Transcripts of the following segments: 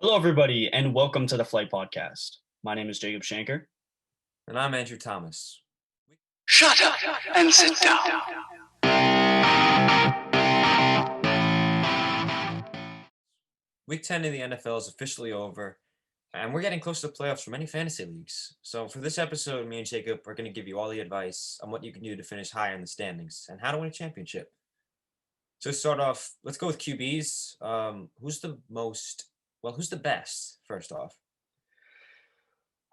Hello, everybody, and welcome to the Flight Podcast. My name is Jacob Shanker. And I'm Andrew Thomas. Shut up and sit down. Week 10 in the NFL is officially over, and we're getting close to the playoffs for many fantasy leagues. So, for this episode, me and Jacob are going to give you all the advice on what you can do to finish higher in the standings and how to win a championship. So, to start off, let's go with QBs. Who's the best, first off?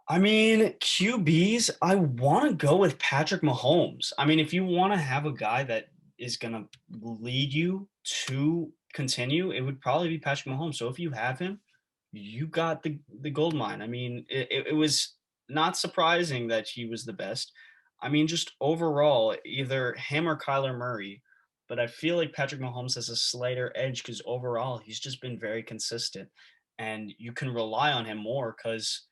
QBs, I want to go with Patrick Mahomes. If you want to have a guy that is going to lead you to continue, it would probably be Patrick Mahomes. So if you have him, you got the gold mine. It was not surprising that he was the best. Just overall, either him or Kyler Murray. But I feel like Patrick Mahomes has a slighter edge because overall, he's just been very consistent. And you can rely on him more because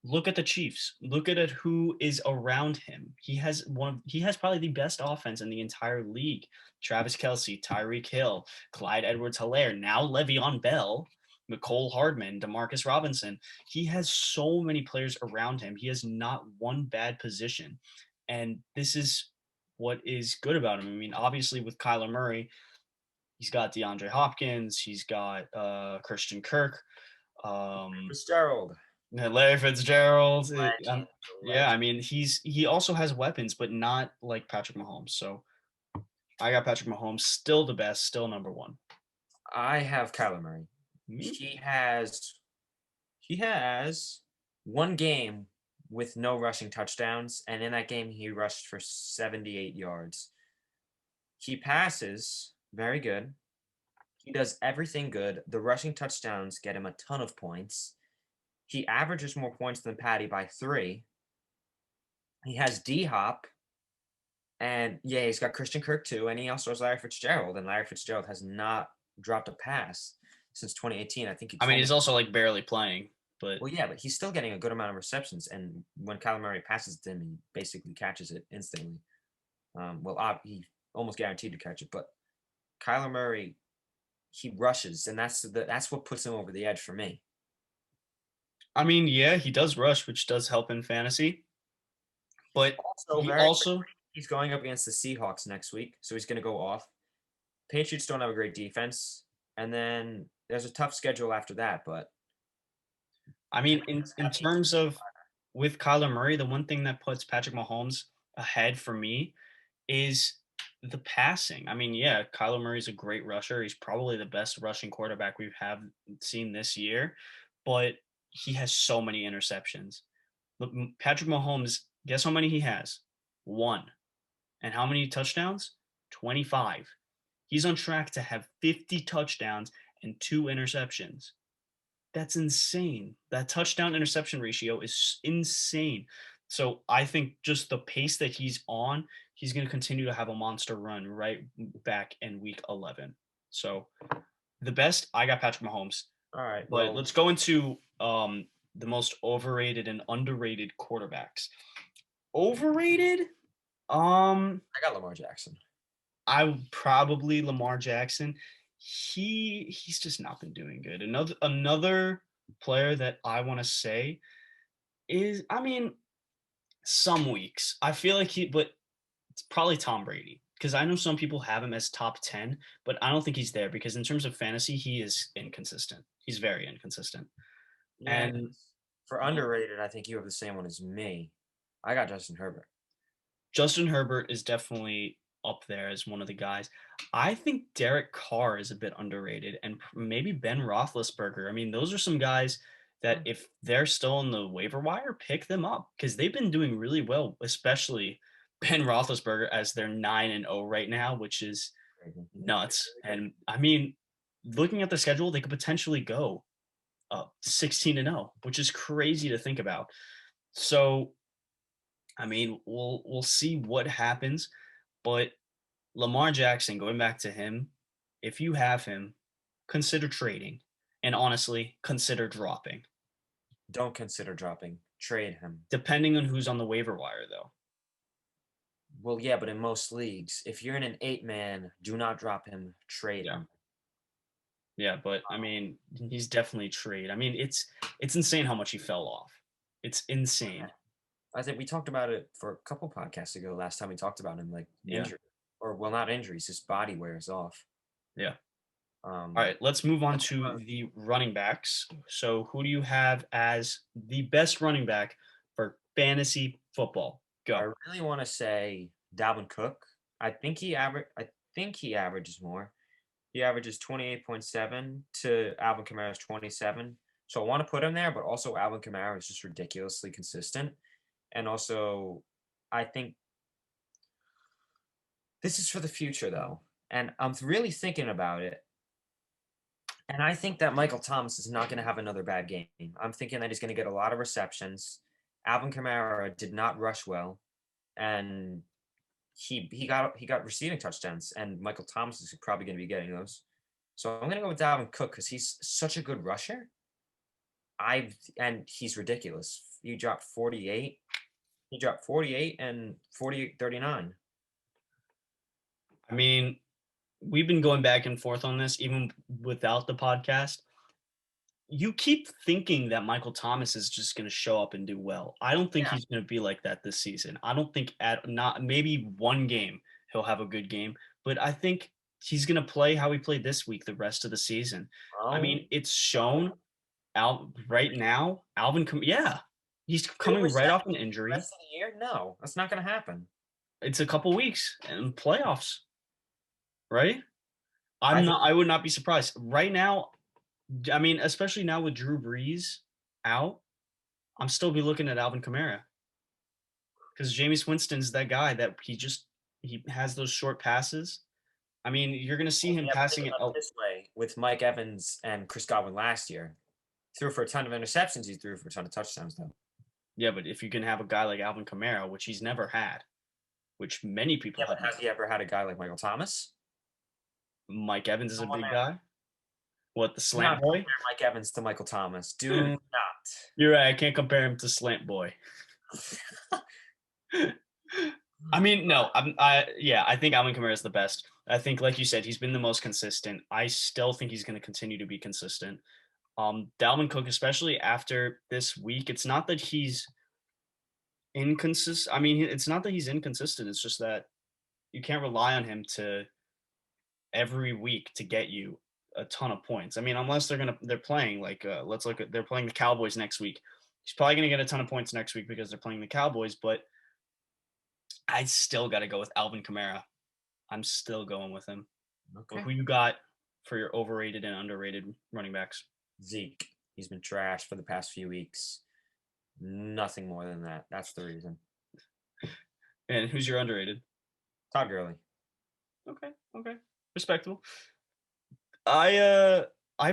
look at the Chiefs. Look at it who is around him. He has probably the best offense in the entire league. Travis Kelce, Tyreek Hill, Clyde Edwards-Helaire, now Le'Veon Bell, McCole Hardman, Demarcus Robinson. He has so many players around him. He has not one bad position. And this is what is good about him. Obviously with Kyler Murray, he's got DeAndre Hopkins, he's got Christian Kirk, Fitzgerald. Larry Fitzgerald. Legend. Yeah, he also has weapons, but not like Patrick Mahomes. So I got Patrick Mahomes still the best, still number one. I have Kyler Murray. Mhm. He has one game with no rushing touchdowns, and in that game he rushed for 78 yards. He passes very good. He does everything good. The rushing touchdowns get him a ton of points. He averages more points than Patty by 3. He has D Hop, and yeah, he's got Christian Kirk too, and he also has Larry Fitzgerald, and Larry Fitzgerald has not dropped a pass since 2018. I think he told me. He's also like barely playing, but Well, yeah, but he's still getting a good amount of receptions, and when Kyler Murray passes to him, he basically catches it instantly. He almost guaranteed to catch it, but Kyler Murray, he rushes, and that's what puts him over the edge for me. yeah, he does rush, which does help in fantasy. But Also, he very also he's going up against the Seahawks next week, so he's going to go off. Patriots don't have a great defense, and then there's a tough schedule after that. But in terms of with Kyler Murray, the one thing that puts Patrick Mahomes ahead for me is the passing. Yeah, Kyler Murray's a great rusher. He's probably the best rushing quarterback we've have seen this year, but he has so many interceptions. Look, Patrick Mahomes, guess how many he has? One. And how many touchdowns? 25. He's on track to have 50 touchdowns and 2 interceptions. That's insane. That touchdown interception ratio is insane. So I think just the pace that he's on, he's going to continue to have a monster run right back in week 11. So the best, I got Patrick Mahomes. all right, But well, let's go into the most overrated and underrated quarterbacks. Overrated? I got Lamar Jackson. I would probably Lamar Jackson. He's just not been doing good. Another player that I want to say is some weeks. I feel like but it's probably Tom Brady because I know some people have him as top 10, but I don't think he's there because in terms of fantasy, he is inconsistent. He's very inconsistent. Yeah, And for underrated, I think you have the same one as me. I got Justin Herbert. Justin Herbert is definitely up there as one of the guys. I think Derek Carr is a bit underrated, and maybe Ben Roethlisberger. Those are some guys that if they're still on the waiver wire, pick them up because they've been doing really well, especially Ben Roethlisberger as they're 9-0 right now, which is nuts. And looking at the schedule, they could potentially go 16-0, which is crazy to think about. So we'll see what happens, but Lamar Jackson, going back to him, if you have him, consider trading, and honestly, consider dropping, Don't consider dropping. Trade him. depending on who's on the waiver wire, though. Well, yeah, but in most leagues, if you're in an 8-man, do not drop him. Trade Yeah. him. Yeah, but I mean, he's definitely trade. I mean, it's insane how much he fell off. It's insane. I think we talked about it for a couple podcasts ago. Last time we talked about him, like Yeah, injury, or well, not injuries, his body wears off. yeah. All Um, right, let's move on let's to the running backs. So, who do you have as the best running back for fantasy football? I Go. really want to say Dalvin Cook. I think he averages more. He averages 28.7 to Alvin Kamara's 27. So I want to put him there, but also Alvin Kamara is just ridiculously consistent. And also, I think this is for the future though. And I'm really thinking about it. And I think that Michael Thomas is not going to have another bad game. I'm thinking that he's going to get a lot of receptions. Alvin Kamara did not rush well, and he got receiving touchdowns, and Michael Thomas is probably going to be getting those. So I'm going to go with Dalvin Cook because he's such a good rusher. And he's ridiculous. He dropped 48. He dropped 48 and 48-39. I mean, we've been going back and forth on this even without the podcast. You keep thinking that Michael Thomas is just going to show up and do well. I don't think Yeah. he's going to be like that this season. I don't think at not maybe one game he'll have a good game, but I think he's going to play how he played this week the rest of the season. I Oh, mean, it's shown out right now. Yeah, he's real coming right off an reception the injury. rest of the year? No, that's not going to happen. It's a couple weeks and playoffs, right? I think I would not be surprised. Right now, I mean, especially now with Drew Brees out, I'm still be looking at Alvin Kamara because Jameis Winston's that guy that he has those short passes. I mean, you're gonna see him yeah, but think passing it. about it Oh, this way: with Mike Evans and Chris Godwin last year, threw for a ton of interceptions. He threw for a ton of touchdowns, though. yeah, but if you can have a guy like Alvin Kamara, which he's never had, which many people Yeah, but have has never. he ever had a guy like Michael Thomas? Mike Evans is a Someone big that guy. What the do slant not boy? compare Mike Evans to Michael Thomas. Do not. You're right. I can't compare him to slant boy. I mean, no, yeah, I think Alvin Kamara is the best. I think, like you said, he's been the most consistent. I still think he's going to continue to be consistent. Dalvin Cook, especially after this week, it's not that he's inconsistent. I mean, it's not that he's inconsistent. It's just that you can't rely on him to every week to get you a ton of points. I mean, unless they're playing like let's look at they're playing the Cowboys next week. He's probably going to get a ton of points next week because they're playing the Cowboys, but I still got to go with Alvin Kamara. I'm still going with him. But Okay. who you got for your overrated and underrated running backs? Zeke. He's been trashed for the past few weeks. Nothing more than that. That's the reason. And who's your underrated? Todd Gurley. Okay, okay. Respectable. I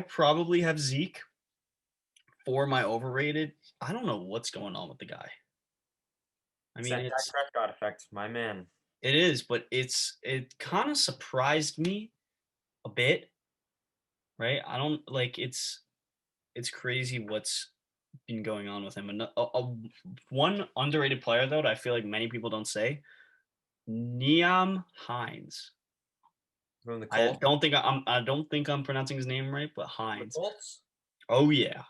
probably have Zeke for my overrated. I don't know what's going on with the guy. I It's mean, that Dak Prescott effect, my man. it is, but it kind of surprised me a bit, right? I don't like it's crazy what's been going on with him. And one underrated player though that I feel like many people don't say, Niam Hines. From the I Colts. don't think I don't think I'm pronouncing his name right, but The Hines. Colts. Oh yeah.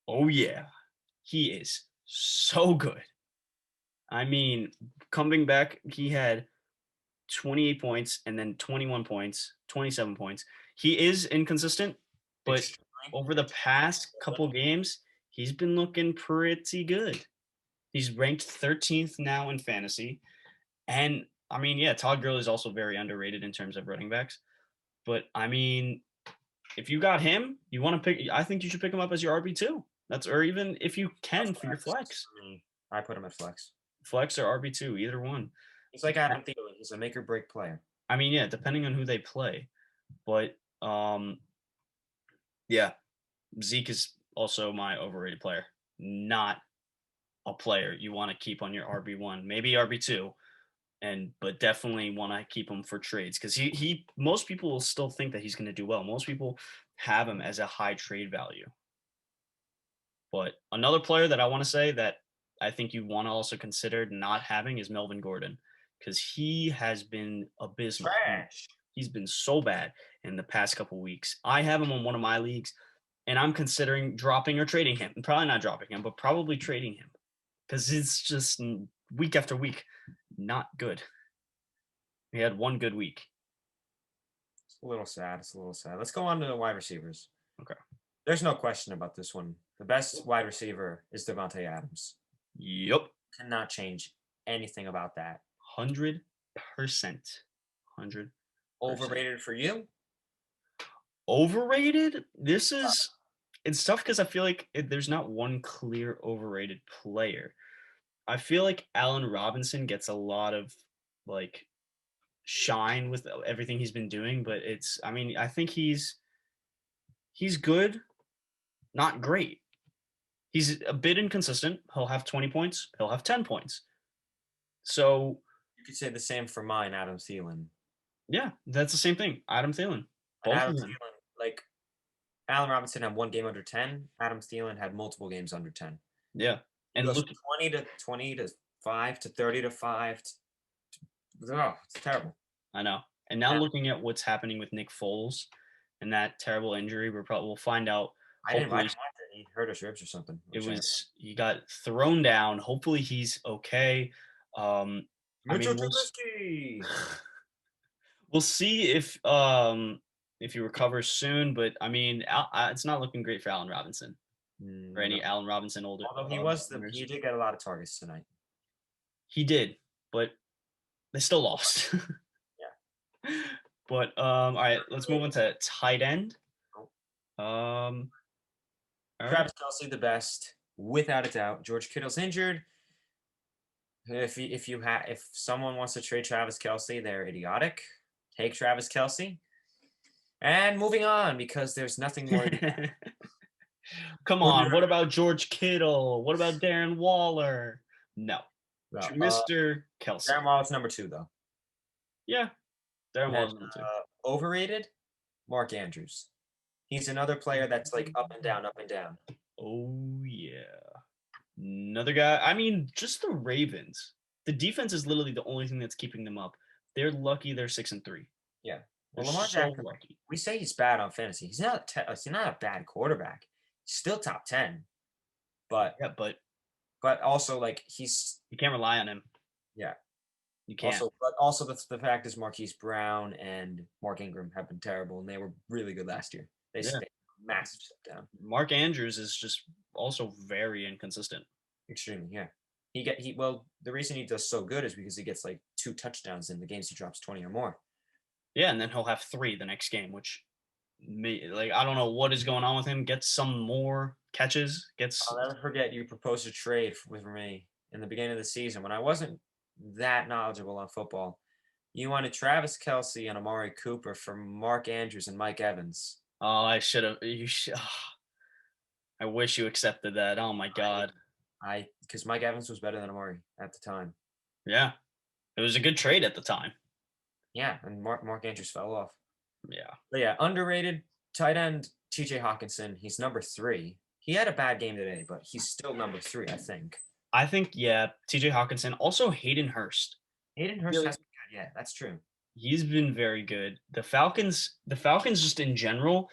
Oh yeah. He is so good. I mean, coming back, he had 28 points and then 21 points, 27 points. He is inconsistent, but Extremely. over the past couple games, he's been looking pretty good. He's ranked 13th now in fantasy. And I mean, yeah, Todd Gurley is also very underrated in terms of running backs. But I mean, if you got him, you want to pick, I think you should pick him up as your RB2. Or even if you can for your flex, For me, I put him at flex. flex or RB2, either one. He's like Adam Thielen. He's a make or break player. I mean, yeah, depending on who they play. But yeah, Zeke is also my overrated player. Not a player you want to keep on your RB1, maybe RB2, but definitely want to keep him for trades because he most people will still think that he's going to do well. Most people have him as a high trade value. But another player that I want to say that I think you want to also consider not having is Melvin Gordon because he has been abysmal. Trash. He's been so bad. in the past couple weeks. I have him on one of my leagues, and I'm considering dropping or trading him. Probably not dropping him, but probably trading him because it's just week after week not good. He had one good week. It's a little sad. It's a little sad. Let's go on to the wide receivers. Okay. There's no question about this one. The best wide receiver is Devontae Adams. Yep. Cannot change anything about that. 100%. 100%. Overrated for you? Overrated? It's tough because I feel like there's not one clear overrated player. I feel like Allen Robinson gets a lot of like shine with everything he's been doing, but I mean, I think he's good, not great. He's a bit inconsistent. He'll have 20 points, he'll have 10 points. So, You could say the same for mine, Adam Thielen. yeah, that's the same thing. Adam Thielen. And Both Adam of them. Thielen, like Allen Robinson had one game under 10. Adam Thielen had multiple games under 10. Yeah. He And goes look, 20 to 5 to 30 to 5. Oh, it's terrible. I know. And now Yeah. looking at what's happening with Nick Foles and that terrible injury, we'll find out. I didn't Hopefully, watch that. He hurt his ribs or something. he got thrown down. Hopefully, he's okay. I Mitchell mean, Trubisky. we'll see if he recovers soon. But I mean, it's not looking great for Allen Robinson or any No. Allen Robinson older. Although he did get a lot of targets tonight. He did, but they still lost. Yeah. But all right, let's move on to tight end. All right. Travis Kelce, the best, without a doubt. George Kittle's injured. If someone wants to trade Travis Kelce, they're idiotic. Take Travis Kelce. And moving on, because there's nothing more. Come on, what about George Kittle? What about Darren Waller? No. Mr. Kelce. Darren Waller's number 2, though. Yeah. Darren Waller's number 2. Overrated? Mark Andrews. He's another player that's like up and down, up and down. Oh, yeah. Another guy. I mean, just the Ravens. The defense is literally the only thing that's keeping them up. They're lucky they're 6-3. Yeah. They're Well, Lamar Jackson, lucky. we say he's bad on fantasy. He's not a bad quarterback. He's still top 10. But yeah, but also like you can't rely on him. Yeah. You can't. Also the fact is Marquise Brown and Mark Ingram have been terrible, and they were really good last year. They stayed massive step down. Mark Andrews is just also very inconsistent. Extremely, yeah. The reason he does so good is because he gets like 2 touchdowns in the games he drops 20 or more. Yeah, and then he'll have 3 the next game, which I don't know what is going on with him. Gets some more catches. I'll never forget you proposed a trade with me in the beginning of the season when I wasn't that knowledgeable on football. You wanted Travis Kelce and Amari Cooper for Mark Andrews and Mike Evans. Oh, I should have. I wish you accepted that. Oh my God. Because Mike Evans was better than Amari at the time. Yeah, it was a good trade at the time. Yeah, and Mark Andrews fell off. Yeah. But yeah, underrated tight end TJ Hawkinson. He's number 3. He had a bad game today, but he's still number 3, I think. Yeah, TJ Hawkinson. Also Hayden Hurst. Hayden Hurst has been good. Yeah, that's true. He's been very good. The Falcons just in general,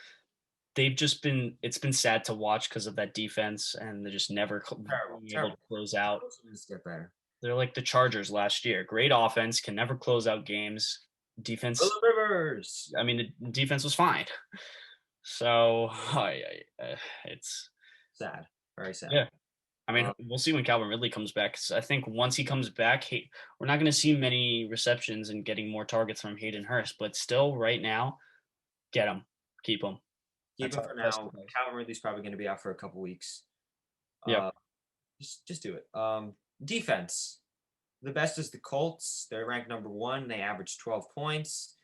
it's been sad to watch because of that defense, and they're just never able to close out. Get better. They're like the Chargers last year. Great offense, can never close out games. Defense. Rivers. I mean, the defense was fine. So, it's sad. Very sad. Yeah. I mean, we'll see when Calvin Ridley comes back. I think once he comes back, we're not going to see many receptions and getting more targets from Hayden Hurst. But still, right now, get him. Keep him. Keep him for now. Calvin Ridley's probably going to be out for a couple weeks. Yeah. Just do it. Defense. The best is the Colts. They're ranked number 1. They average 12 points.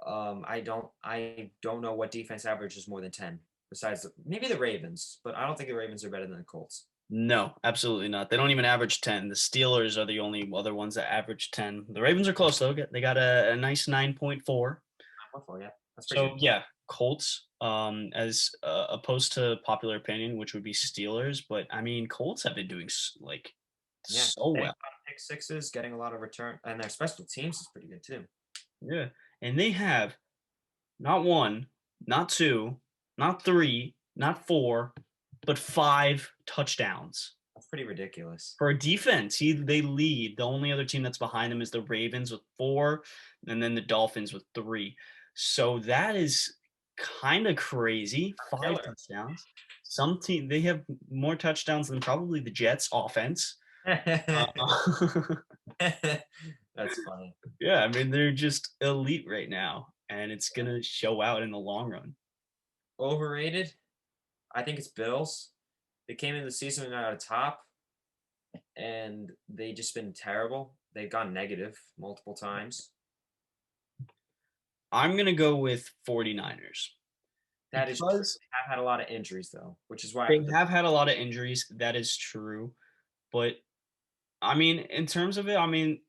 I don't know what defense averages more than 10. Besides maybe the Ravens, but I don't think the Ravens are better than the Colts. No, absolutely not. They don't even average 10. The Steelers are the only other ones that average 10. The Ravens are close though. They got a nice 9.4. 9.4, yeah. That's pretty good. Yeah, Colts, as opposed to popular opinion, which would be Steelers. But I mean, Colts have been doing so well. Pick sixes, getting a lot of return, and their special teams is pretty good too. Yeah, and they have not 1, not 2, not 3, not 4, but 5 touchdowns. That's pretty ridiculous. For a defense, they lead. The only other team that's behind them is the Ravens with 4, and then the Dolphins with 3. So that is kinda crazy, 5 Killer. touchdowns. Some team they have more touchdowns than probably the Jets offense. Uh, That's funny. yeah, I mean, they're just elite right now, and it's gonna show out in the long run. Overrated? I think it's Bills. They came in the season at a top, and they just been terrible. They've gone negative multiple times. I'm gonna go with 49ers That is true. because They have had a lot of injuries though, which is why I they put them. have had a lot of injuries, that is true, but, I mean, in terms of it, I mean,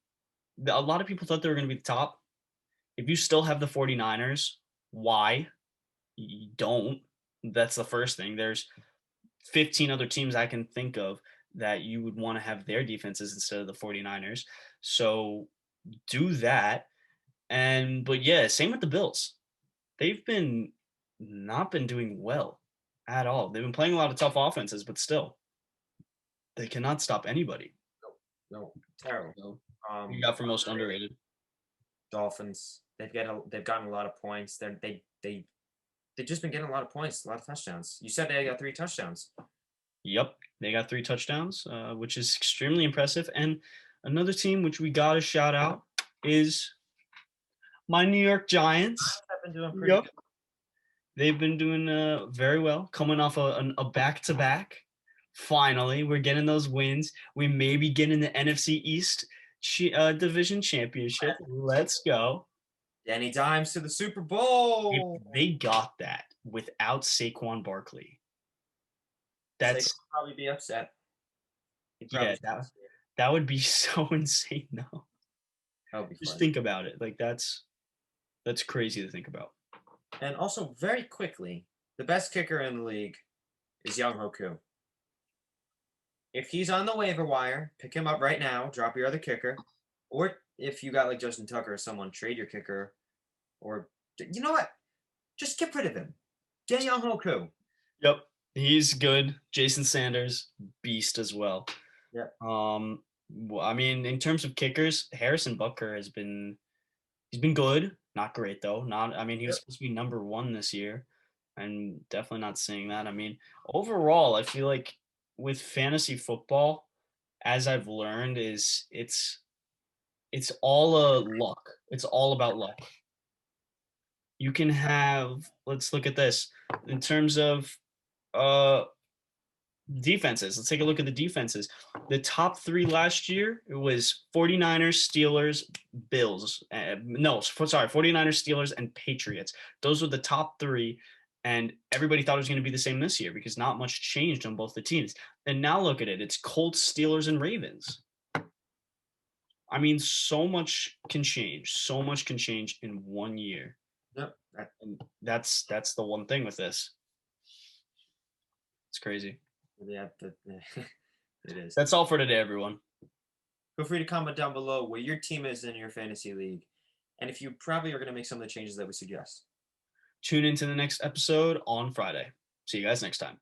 a lot of people thought they were gonna be the top. If you still have the 49ers, why? You don't. That's the first thing. There's 15 other teams I can think of that you would wanna have their defenses instead of the 49ers. So, do that, but yeah, same with the Bills. They've been not been doing well at all. They've been playing a lot of tough offenses, but still, they cannot stop anybody. No, terrible. So, who you got for most underrated? Dolphins. They've gotten a lot of points. They've just been getting a lot of points, a lot of touchdowns. You said they got 3 touchdowns. Yep, they got 3 touchdowns, which is extremely impressive, and another team which we gotta shout out is my New York Giants. I've been doing pretty Yep. good. They've been doing, very well, coming off a back-to-back. Finally, we're getting those wins. We may be getting the NFC East division championship. Let's go. Danny Dimes to the Super If Bowl. they got that without Saquon Barkley, They that's could probably be upset. He'd yeah, probably be upset. that would be so insane, though. That would be Just fun. think about it. Like, that's crazy to think about. And also, very quickly, the best kicker in the league is Young Hoku. If he's on the waiver wire, pick him up right now, drop your other kicker. Or if you got like Justin Tucker or someone, trade your kicker. Or, you know what? Just get rid of him. Get Young Hoku. Yep, he's good. Jason Sanders, beast as well. Yeah. I mean, in terms of kickers, Harrison Butker he's been good, not great though. Not, I mean, he was supposed to be number 1 this year, and definitely not seeing that. I mean, overall, I feel like with fantasy football, as I've learned, is it's all luck. It's all about luck. You can have, let's look at this in terms of uh defenses. Let's take a look at the defenses. The top 3 last year, it was 49ers, Steelers, Bills. No, sorry, 49ers, Steelers, and Patriots. Those were the top 3, and everybody thought it was going to be the same this year because not much changed on both the teams. And now look at it. It's Colts, Steelers, and Ravens. I mean, so much can change. So much can change in 1 year. Yep. And that's the one thing with this. It's crazy. Yeah, it is. That's all for today, everyone. Feel free to comment down below where your team is in your fantasy league, and if you probably are going to make some of the changes that we suggest. Tune into the next episode on Friday. See you guys next time.